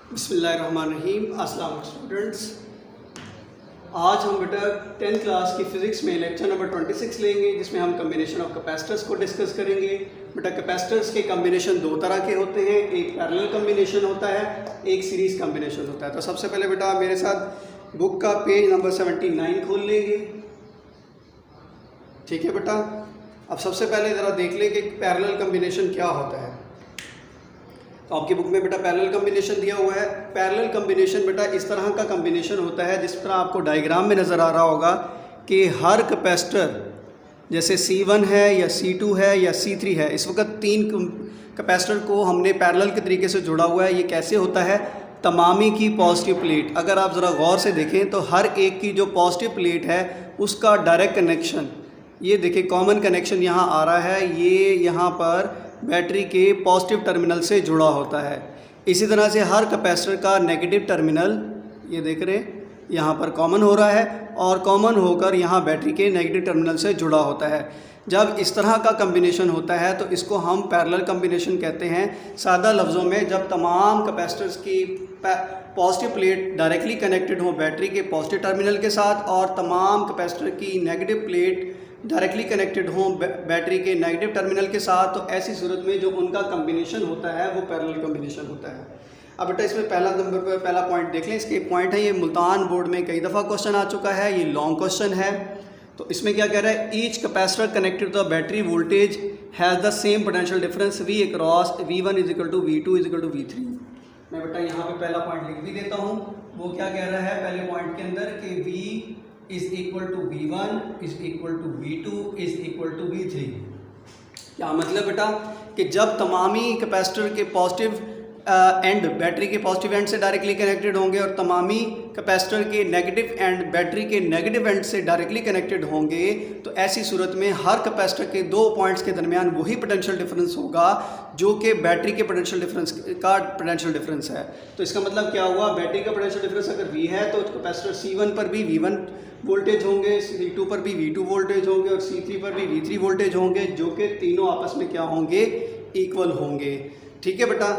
बिस्मिल्लाहिर्रहमानिर्रहीम। अस्सलाम वालेकुम स्टूडेंट्स। आज हम बेटा 10th क्लास की फ़िज़िक्स में लेक्चर नंबर 26 लेंगे, जिसमें हम कम्बिनेशन ऑफ कैपेसिटर्स को डिस्कस करेंगे। बेटा कैपेसिटर्स के कम्बिनेशन दो तरह के होते हैं, एक पैरेलल कम्बिनेशन होता है, एक सीरीज़ कम्बिनेशन होता है। तो सबसे पहले बेटा मेरे साथ बुक का पेज नंबर 79 खोल लेंगे। ठीक है बेटा, अब सबसे पहले ज़रा देख लें कि पैरेलल कम्बिनेशन क्या होता है। तो आपकी बुक में बेटा पैरेलल कम्बिनेशन दिया हुआ है। पैरेलल कम्बिनेशन बेटा इस तरह का कम्बिनेशन होता है, जिस तरह आपको डायग्राम में नज़र आ रहा होगा कि हर कैपेसिटर जैसे C1 है या C2 है या C3 है, इस वक्त तीन कैपेसिटर को हमने पैरेलल के तरीके से जोड़ा हुआ है। ये कैसे होता है? तमामी की पॉजिटिव प्लेट, अगर आप ज़रा गौर से देखें तो हर एक की जो पॉजिटिव प्लेट है उसका डायरेक्ट कनेक्शन, ये देखिए कॉमन कनेक्शन यहाँ आ रहा है, ये यहाँ पर बैटरी के पॉजिटिव टर्मिनल से जुड़ा होता है। इसी तरह से हर कैपेसिटर का नेगेटिव टर्मिनल, ये देख रहे हैं यहाँ पर कॉमन हो रहा है और कॉमन होकर यहाँ बैटरी के नेगेटिव टर्मिनल से जुड़ा होता है। जब इस तरह का कम्बिनेशन होता है तो इसको हम पैरेलल कम्बिनेशन कहते हैं। सादा लफ्ज़ों में जब तमाम कैपेसिटर्स की पॉजिटिव प्लेट डायरेक्टली कनेक्टेड हो बैटरी के पॉजिटिव टर्मिनल के साथ और तमाम कैपेसिटर की नेगेटिव प्लेट डायरेक्टली कनेक्टेड हों बैटरी के नेगेटिव टर्मिनल के साथ, तो ऐसी सूरत में जो उनका कम्बिनेशन होता है वो पैरेलल कम्बिनेशन होता है। अब बेटा इसमें पहला नंबर पर पहला पॉइंट देख लें। इसके पॉइंट है, ये मुल्तान बोर्ड में कई दफ़ा क्वेश्चन आ चुका है, ये लॉन्ग क्वेश्चन है। तो इसमें क्या कह रहा है? Each capacitor connected to the battery voltage has the same potential difference V across V1 is equal to V2 is equal to V3। मैं बेटा यहाँ पे पहला पॉइंट लिख भी देता हूँ। वो क्या कह रहा है पहले पॉइंट के अंदर कि V is equal to V1 is equal to V2 is equal to V3। क्या मतलब बेटा कि जब तमामी कैपेसिटर के पॉजिटिव एंड बैटरी के पॉजिटिव एंड से डायरेक्टली कनेक्टेड होंगे और तमामी कैपेसिटर के नेगेटिव एंड बैटरी के नेगेटिव एंड से डायरेक्टली कनेक्टेड होंगे, तो ऐसी सूरत में हर कैपेसिटर के दो पॉइंट्स के दरमियान वही पोटेंशियल डिफरेंस होगा जो कि बैटरी के पोटेंशियल डिफरेंस का पोटेंशियल डिफरेंस है। तो इसका मतलब क्या हुआ? बैटरी का पोटेंशियल डिफरेंस अगर V है तो कैपेसिटर C1 पर भी V1 वोल्टेज होंगे, C2 पर भी V2 वोल्टेज होंगे और C3 पर भी V3 वोल्टेज होंगे, जो कि तीनों आपस में क्या होंगे? इक्वल होंगे। ठीक है बेटा।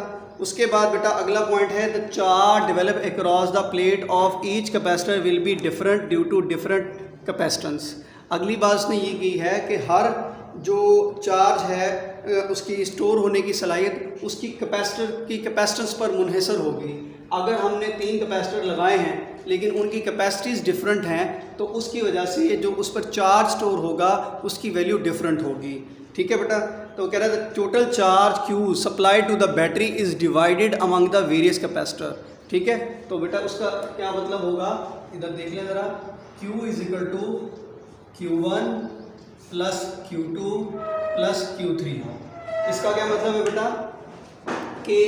उसके बाद बेटा अगला पॉइंट है, the charge develop across the plate of each capacitor will be different due to different capacitance. अगली बात उसने ये की है कि हर जो चार्ज है उसकी स्टोर होने की सलाहियत उसकी कैपेसिटर की कैपेसिटेंस पर मुनहसर होगी। अगर हमने तीन कैपेसिटर लगाए हैं लेकिन उनकी कैपेसिटीज़ डिफरेंट हैं, तो उसकी वजह से जो उस पर चार्ज स्टोर होगा उसकी वैल्यू डिफरेंट होगी। ठीक है बेटा। तो कह रहा है total charge Q supply to the battery is divided among the various capacitor. ठीक है। तो बेटा उसका क्या मतलब होगा? इधर देख लें ज़रा। Q is equal to Q1 plus Q2 plus Q3। इसका क्या मतलब है बेटा कि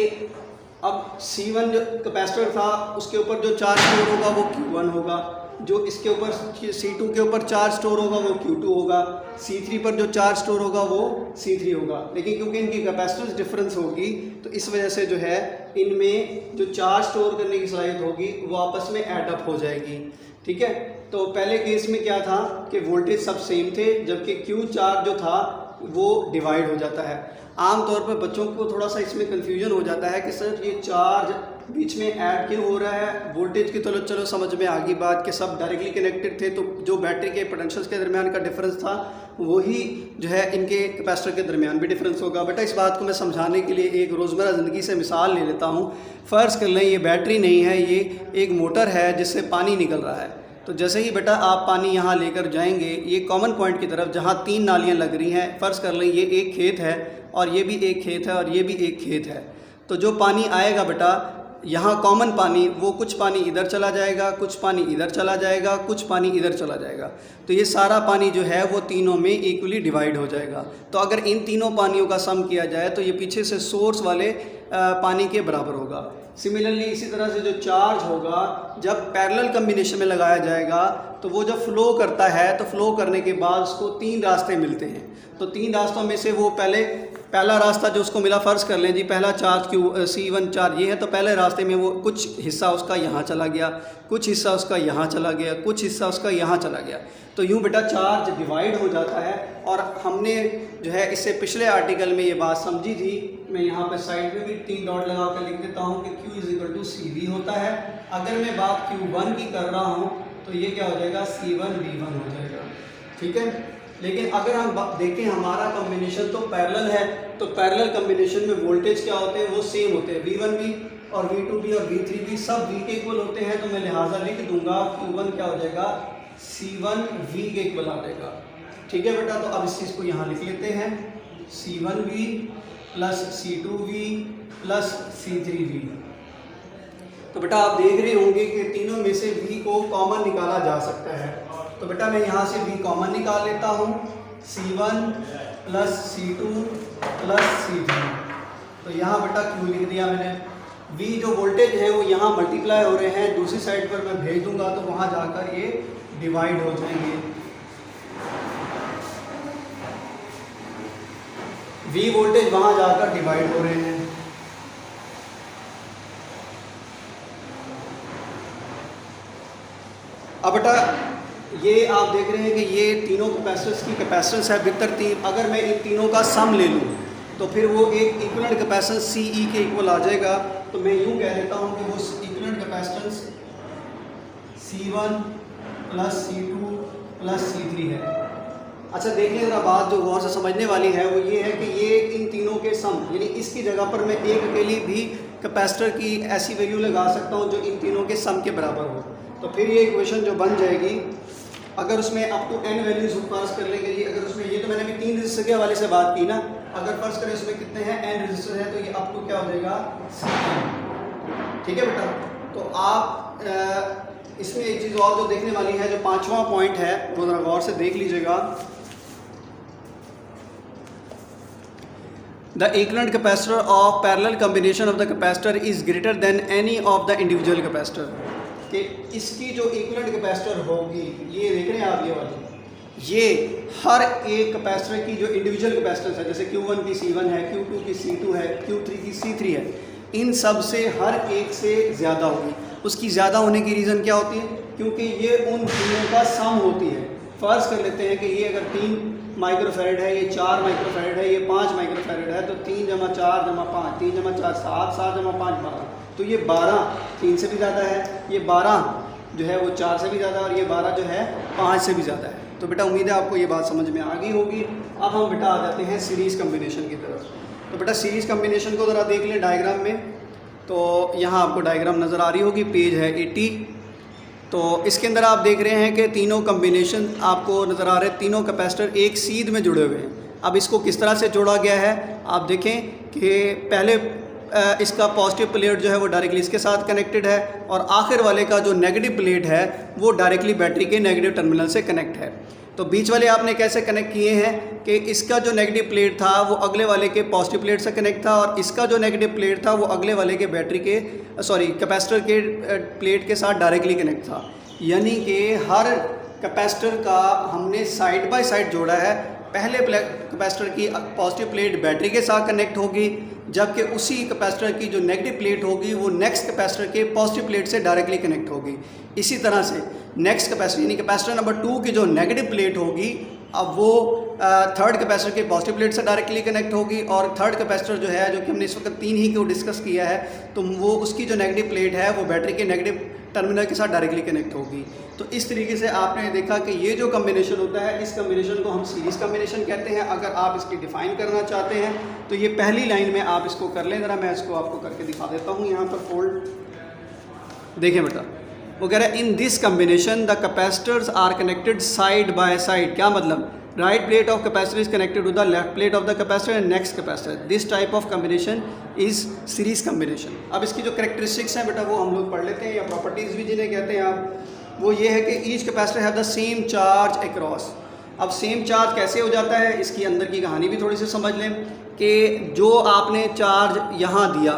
अब C1 जो कैपेसिटर था उसके ऊपर जो चार्ज स्टोर होगा वो Q1 होगा, जो इसके ऊपर C2 के ऊपर चार्ज स्टोर होगा वो Q2 होगा, C3 पर जो चार्ज स्टोर होगा वो C3 होगा। लेकिन क्योंकि इनकी कैपेसिटेंस डिफरेंस होगी तो इस वजह से जो है इनमें जो चार्ज स्टोर करने की सलाहियत होगी वो आपस में ऐड अप हो जाएगी। ठीक है। तो पहले केस में क्या था कि वोल्टेज सब सेम थे, जबकि Q चार्ज जो था वो डिवाइड हो जाता है। आम तौर पर बच्चों को थोड़ा सा इसमें कन्फ्यूजन हो जाता है कि सर ये चार्ज बीच में ऐड क्यों हो रहा है? वोल्टेज की तो चलो समझ में आ गई बात कि सब डायरेक्टली कनेक्टेड थे, तो जो बैटरी के पोटेंशियल्स के दरमियान का डिफरेंस था वही जो है इनके कैपेसिटर के दरमियान भी डिफरेंस होगा। बेटा इस बात को मैं समझाने के लिए एक रोज़मर्रा ज़िंदगी से मिसाल ले लेता हूँ। फ़र्ज़ कर लें ये बैटरी नहीं है, ये एक मोटर है जिससे पानी निकल रहा है। तो जैसे ही बेटा आप पानी यहाँ लेकर जाएंगे ये कॉमन पॉइंट की तरफ जहाँ तीन नालियाँ लग रही हैं, फ़र्ज़ कर लें ये एक खेत है और ये भी एक खेत है और ये भी एक खेत है, तो जो पानी आएगा बेटा यहाँ कॉमन पानी, वो कुछ पानी इधर चला जाएगा, कुछ पानी इधर चला जाएगा, कुछ पानी इधर चला जाएगा। तो ये सारा पानी जो है वो तीनों में इक्वली डिवाइड हो जाएगा। तो अगर इन तीनों पानियों का सम किया जाए तो ये पीछे से सोर्स वाले पानी के बराबर होगा। सिमिलरली इसी तरह से जो चार्ज होगा जब पैरेलल कम्बिनेशन में लगाया जाएगा तो वो जब फ़्लो करता है तो फ़्लो करने के बाद उसको तीन रास्ते मिलते हैं। तो तीन रास्तों में से वो पहले पहला रास्ता जो उसको मिला, फ़र्ज़ कर लें जी पहला चार्ज C1 चार्ज ये है, तो पहले रास्ते में वो कुछ हिस्सा उसका यहाँ चला गया, कुछ हिस्सा उसका यहाँ चला गया, कुछ हिस्सा उसका यहाँ चला गया। तो यूँ बेटा चार्ज डिवाइड हो जाता है। और हमने जो है इससे पिछले आर्टिकल में ये बात समझी थी, मैं यहाँ पर साइड में भी 3 डॉट लगा कर लिख देता हूँ कि Q = CV होता है। अगर मैं बात Q1 की कर रहा हूँ तो ये क्या हो जाएगा, C1V1 हो जाएगा, ठीक है। लेकिन अगर हम देखें हमारा कम्बिनेशन तो पैरेलल है, तो पैरेलल कम्बिनेशन में वोल्टेज क्या होते हैं, वो सेम होते हैं, V1 भी और V2 भी और V3 भी सब V के इक्वल होते हैं। तो मैं लिहाजा लिख दूंगा Q1 क्या हो जाएगा, C1V के इक्वल आ जाएगा, ठीक है बेटा। तो अब इस चीज़ को यहाँ लिख लेते हैं, C1V + C2V + C3V। तो बेटा आप देख रहे होंगे कि तीनों में से V को कॉमन निकाला जा सकता है। तो बेटा मैं यहाँ से V कॉमन निकाल लेता हूँ, C1 + C2 + C3। तो यहाँ बेटा Q लिख दिया मैंने। V जो वोल्टेज है वो यहाँ मल्टीप्लाई हो रहे हैं, दूसरी साइड पर मैं भेज दूंगा तो वहाँ जाकर ये डिवाइड हो जाएंगे। V वोल्टेज वहाँ जाकर डिवाइड हो रहे हैं। अब बेटा ये आप देख रहे हैं कि ये तीनों कैपेसिटर्स की कैपेसिटेंस है बितरतीब। अगर मैं इन तीनों का सम ले लूँ तो फिर वो एक इक्विवेलेंट कैपेसिटेंस CE के इक्वल आ जाएगा। तो मैं यूँ कह देता हूँ कि वो equivalent capacitance C1 + C2 + C3 है। अच्छा देखिए ज़रा बात जो गौर से समझने वाली है वो ये है कि ये इन तीनों के सम, यानी इसकी जगह पर मैं एक अकेली भी कैपेसिटर की ऐसी वैल्यू लगा सकता हूँ जो इन तीनों के सम के बराबर हो। तो फिर ये इक्वेशन जो बन जाएगी, अगर उसमें up to n values pass कर लेंगे जी, अगर उसमें ये तो मैंने अभी 3 रजिस्टर के हवाले से बात की ना, अगर फर्ज करें उसमें कितने हैं n रजिस्टर हैं, तो ये अप टू क्या हो जाएगा Cn, ठीक है बेटा। तो आप इसमें एक चीज़ और जो देखने वाली है, जो 5वां पॉइंट है वो ज़रा गौर से देख लीजिएगा। The equivalent capacitor of parallel combination of the capacitor is greater than any of the individual capacitor। कि इसकी जो इक्विवेलेंट कैपेसिटर होगी, ये देख रहे हैं आप ये वाली, ये हर एक कैपेसिटर की जो इंडिविजुअल कैपेसिटेंस है, जैसे Q1 की C1 है, Q2 की C2 है, Q3 की C3 है, इन सब से हर एक से ज़्यादा होगी। उसकी ज़्यादा होने की रीज़न क्या होती है, क्योंकि ये उन तीनों का सम होती है। फ़र्ज़ कर लेते हैं कि ये अगर 3 माइक्रोफैरड है, ये 4 माइक्रोफैरड है, ये 5 माइक्रोफैरड है, तो 3 × 4 × 5, 3 × 4 7, 7 × 5 12, तो ये 12 3 से भी ज़्यादा है, ये 12 जो है वो 4 से भी ज़्यादा, और ये 12 जो है 5 से भी ज़्यादा है। तो बेटा उम्मीद है आपको ये बात समझ में आ गई होगी। अब हम बेटा आ जाते हैं सीरीज़ कम्बिनेशन की तरफ। तो बेटा सीरीज़ कम्बिनेशन को ज़रा देख लें डायग्राम में। तो यहाँ आपको डायग्राम नज़र आ रही होगी, पेज है 80। तो इसके अंदर आप देख रहे हैं कि तीनों कम्बिनेशन आपको नज़र आ रहे हैं, तीनों कैपेसिटर एक सीध में जुड़े हुए हैं। अब इसको किस तरह से जोड़ा गया है, आप देखें कि पहले इसका पॉजिटिव प्लेट जो है वो डायरेक्टली इसके साथ कनेक्टेड है, और आखिर वाले का जो नेगेटिव प्लेट है वो डायरेक्टली बैटरी के नेगेटिव टर्मिनल से कनेक्ट है। तो बीच वाले आपने कैसे कनेक्ट किए हैं कि इसका जो नेगेटिव प्लेट था वो अगले वाले के पॉजिटिव प्लेट से कनेक्ट था, और इसका जो नेगेटिव प्लेट था वो अगले वाले के बैटरी के कैपेसिटर के प्लेट के साथ डायरेक्टली कनेक्ट था। यानी कि हर कैपेसिटर का हमने साइड बाय साइड जोड़ा है। पहले कैपेसिटर की पॉजिटिव प्लेट बैटरी के साथ कनेक्ट होगी, जबकि उसी कैपेसिटर की जो नेगेटिव प्लेट होगी वो नेक्स्ट कैपेसिटर के पॉजिटिव प्लेट से डायरेक्टली कनेक्ट होगी। इसी तरह से नेक्स्ट कैपेसिटर यानी कैपेसिटर नंबर 2 की जो नेगेटिव प्लेट होगी, अब वो थर्ड कैपेसिटर के पॉजिटिव प्लेट से डायरेक्टली कनेक्ट होगी, और थर्ड कैपेसिटर जो है, जो कि हमने इस वक्त 3 ही को डिस्कस किया है, तो वो उसकी जो नेगेटिव प्लेट है वो बैटरी के नेगेटिव टर्मिनल के साथ डायरेक्टली कनेक्ट होगी। तो इस तरीके से आपने देखा कि ये जो कम्बिनेशन होता है, इस कम्बिनेशन को हम सीरीज़ कम्बिनेशन कहते हैं। अगर आप इसकी डिफ़ाइन करना चाहते हैं तो ये पहली लाइन में आप इसको कर लें। ज़रा मैं इसको आपको करके दिखा देता हूँ। यहाँ पर फोल्ड देखें बेटा, वो कह रहा है in this combination the capacitors are connected side by side. क्या मतलब, right plate of capacitor is connected to the left plate of the capacitor and next capacitor. This type of combination is series combination. अब इसकी जो characteristics हैं बेटा वो हम लोग पढ़ लेते हैं, या प्रॉपर्टीज़ भी जिन्हें कहते हैं आप, वो ये है कि each capacitor have the same charge across. अब सेम चार्ज कैसे हो जाता है, इसकी अंदर की कहानी भी थोड़ी सी समझ लें कि जो आपने चार्ज यहाँ दिया,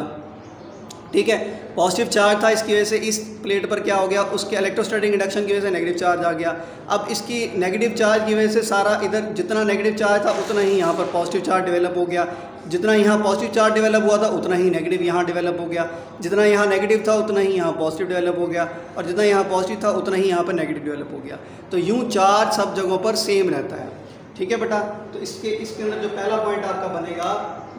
ठीक है। पॉजिटिव चार्ज था, इसकी वजह से इस प्लेट पर क्या हो गया, उसके इलेक्ट्रोस्टैटिक इंडक्शन की वजह से नेगेटिव चार्ज आ गया। अब इसकी नेगेटिव चार्ज की वजह से सारा इधर जितना नेगेटिव चार्ज था उतना ही यहाँ पर पॉजिटिव चार्ज डेवलप हो गया, जितना यहाँ पॉजिटिव चार्ज डेवलप हुआ था उतना ही नेगेटिव यहाँ डेवलप हो गया, जितना यहाँ नेगेटिव था उतना ही यहाँ पॉजिटिव डेवलप हो गया, और जितना यहाँ पॉजिटिव था उतना ही यहाँ पर नेगेटिव डेवलप हो गया। तो यूँ चार्ज सब जगहों पर सेम रहता है, ठीक है बेटा। तो इसके अंदर जो पहला पॉइंट आपका बनेगा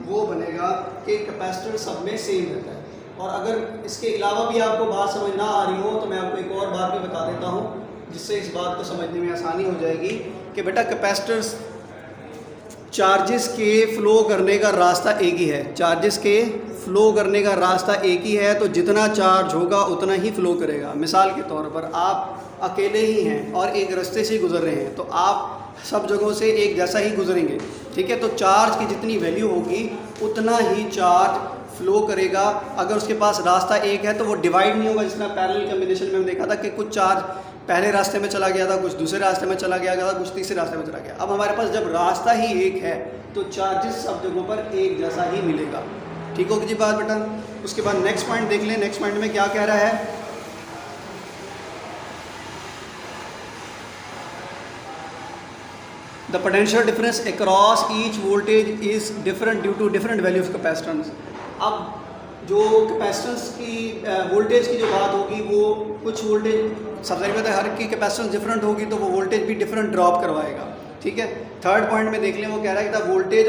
वो बनेगा कि कैपेसिटर सब में सेम रहता है। और अगर इसके अलावा भी आपको बात समझ ना आ रही हो तो मैं आपको एक और बात भी बता देता हूँ जिससे इस बात को समझने में आसानी हो जाएगी कि बेटा कैपेसिटर्स चार्जेस के फ़्लो करने का रास्ता एक ही है, चार्जेस के फ़्लो करने का रास्ता एक ही है। तो जितना चार्ज होगा उतना ही फ़्लो करेगा। मिसाल के तौर पर आप अकेले ही हैं और एक रास्ते से गुजर रहे हैं तो आप सब जगहों से एक जैसा ही गुजरेंगे, ठीक है। तो चार्ज की जितनी वैल्यू होगी उतना ही चार्ज फ़्लो करेगा। अगर उसके पास रास्ता एक है तो वो डिवाइड नहीं होगा। जिस तरह पैरेलल कम्बिनेशन में हम देखा था कि कुछ चार्ज पहले रास्ते में चला गया था, कुछ दूसरे रास्ते में चला गया था, कुछ तीसरे रास्ते में चला गया। अब हमारे पास जब रास्ता ही एक है तो चार्जेस सब जगहों पर एक जैसा ही मिलेगा, ठीक होगी जी बात बेटा। उसके बाद नेक्स्ट पॉइंट देख लें। नेक्स्ट पॉइंट में क्या कह रहा है, the potential difference across each voltage is different due to different value of capacitance. अब जो कैपेसिटेंस की वोल्टेज की जो बात होगी वो कुछ वोल्टेज सबसे पहले हर की कैपेसिटेंस डिफरेंट होगी तो वो वोल्टेज भी डिफरेंट ड्रॉप करवाएगा, ठीक है। थर्ड पॉइंट में देख लें, वो कह रहा है कि the voltage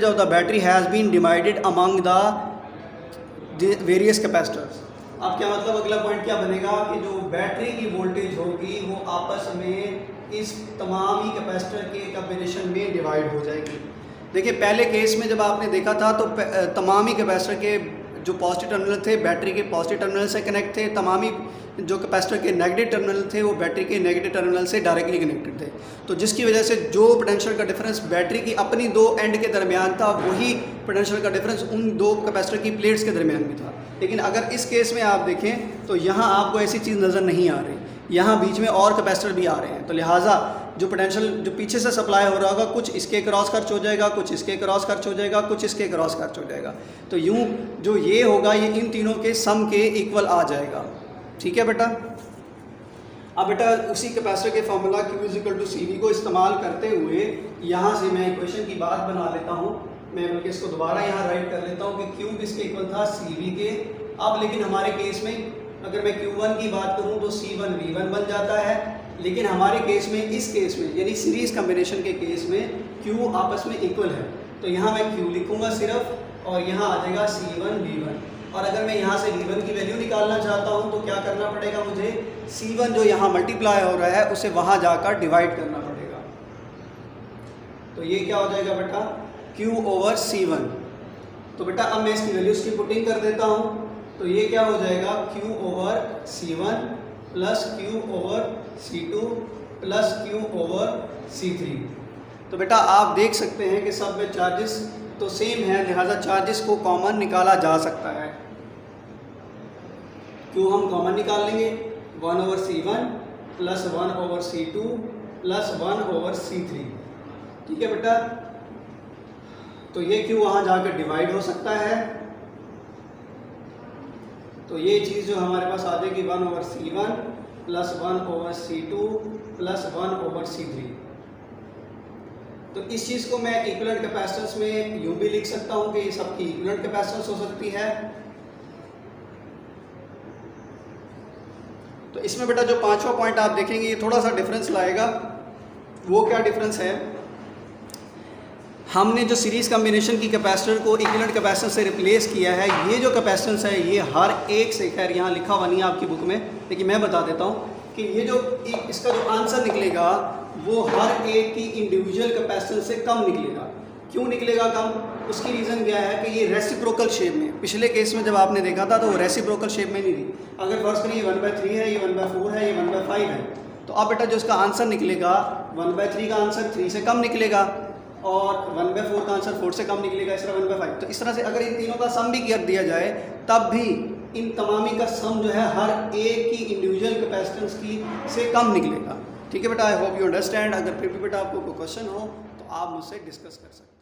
of the battery has been divided among the various capacitors. अब क्या मतलब, अगला पॉइंट क्या बनेगा कि जो बैटरी की वोल्टेज होगी वो आपस में इस तमाम ही कैपेसिटर के कॉम्बिनेशन में डिवाइड हो जाएगी। देखिए पहले केस में जब आपने देखा था तो तमाम ही कैपेसिटर के जो पॉजिटिव टर्मिनल थे बैटरी के पॉजिटिव टर्मिनल से कनेक्ट थे, तमाम ही जो कैपेसिटर के नेगेटिव टर्मिनल थे वो बैटरी के नेगेटिव टर्मिनल से डायरेक्टली कनेक्टेड थे। तो जिसकी वजह से जो पोटेंशियल का डिफरेंस बैटरी की अपनी दो एंड के दरमियान था वही पोटेंशियल का डिफरेंस उन दो कैपेसिटर की प्लेट्स के दरमियान भी था। लेकिन अगर इस केस में आप देखें तो यहाँ आपको ऐसी चीज़ नज़र नहीं आ रही, यहाँ बीच में और कैपेसिटर भी आ रहे हैं। तो लिहाजा जो पोटेंशियल जो पीछे से सप्लाई हो रहा होगा कुछ इसके क्रॉस खर्च हो जाएगा, कुछ इसके क्रॉस खर्च हो जाएगा, कुछ इसके क्रॉस खर्च हो जाएगा। तो यूँ जो ये होगा ये इन तीनों के सम के इक्वल आ जाएगा, ठीक है बेटा। अब बेटा उसी कैपेसिटर के फार्मूला Q=CV को इस्तेमाल करते हुए यहाँ से मैं इक्वेशन की बात बना लेता हूँ। मैं बल्कि इसको दोबारा यहाँ राइट कर लेता हूँ कि Q किसके इक्वल था, CV के। अब लेकिन हमारे केस में अगर मैं Q1 की बात करूँ तो C1 V1 बन जाता है। लेकिन हमारे केस में, इस केस में यानी सीरीज़ कम्बिनेशन के केस में Q आपस में इक्वल है। तो यहाँ मैं Q लिखूँगा सिर्फ और यहाँ आ जाएगा C1 V1। और अगर मैं यहाँ से V1 की वैल्यू निकालना चाहता हूँ तो क्या करना पड़ेगा मुझे, C1 जो यहाँ मल्टीप्लाई हो रहा है उसे वहाँ जाकर डिवाइड करना पड़ेगा। तो ये क्या हो जाएगा बेटा, Q/C1। तो बेटा अब मैं इसकी वैल्यूज़ की पुटिंग कर देता हूँ। तो ये क्या हो जाएगा, Q/C1 plus Q/C2 plus Q/C3। तो बेटा आप देख सकते हैं कि सब में चार्जेस तो सेम है, लिहाजा चार्जेस को कॉमन निकाला जा सकता है। Q हम कॉमन निकाल लेंगे, 1/C1 plus 1/C2 plus 1/C3, ठीक है बेटा। तो ये Q वहाँ जाकर डिवाइड हो सकता है। तो ये चीज़ जो हमारे पास आ जाएगी 1/C1 plus 1/C2 plus 1/C3। तो इस चीज़ को मैं इक्विवेलेंट कैपेसिटेंस में यूँ भी लिख सकता हूँ कि ये सबकी इक्विवेलेंट कैपेसिटेंस हो सकती है। तो इसमें बेटा जो पांचवा पॉइंट आप देखेंगे ये थोड़ा सा डिफरेंस लाएगा। वो क्या डिफरेंस है, हमने जो सीरीज़ कम्बिनेशन की कैपेसिटर को इक्विवेलेंट कैपेसिटेंस से रिप्लेस किया है। ये जो कैपेसिटेंस है ये हर एक से, खैर यहाँ लिखा हुआ नहीं है आपकी बुक में लेकिन मैं बता देता हूँ कि ये जो इसका जो आंसर निकलेगा वो हर एक की इंडिविजुअल कैपेसिटेंस से कम निकलेगा। क्यों निकलेगा कम, उसकी रीज़न क्या है कि ये रेसिप्रोकल शेप में, पिछले केस में जब आपने देखा था तो वो रेसिप्रोकल शेप में नहीं थी। अगर फर्स्ट करिए 1/3 है, ये 1/4 है, ये 1/5 है, तो अब बेटा जो इसका आंसर निकलेगा 1/3 का आंसर 3 से कम निकलेगा और 1/4 का आंसर 4 से कम निकलेगा, इस तरह 1/5। तो इस तरह से अगर इन तीनों का सम भी कर दिया जाए तब भी इन तमामी का सम जो है हर एक की इंडिविजुअल कैपेसिटेंस की से कम निकलेगा, ठीक है बेटा। I hope you understand. अगर फिर भी बेटा आपको कोई क्वेश्चन हो तो आप मुझसे डिस्कस कर सकते हैं।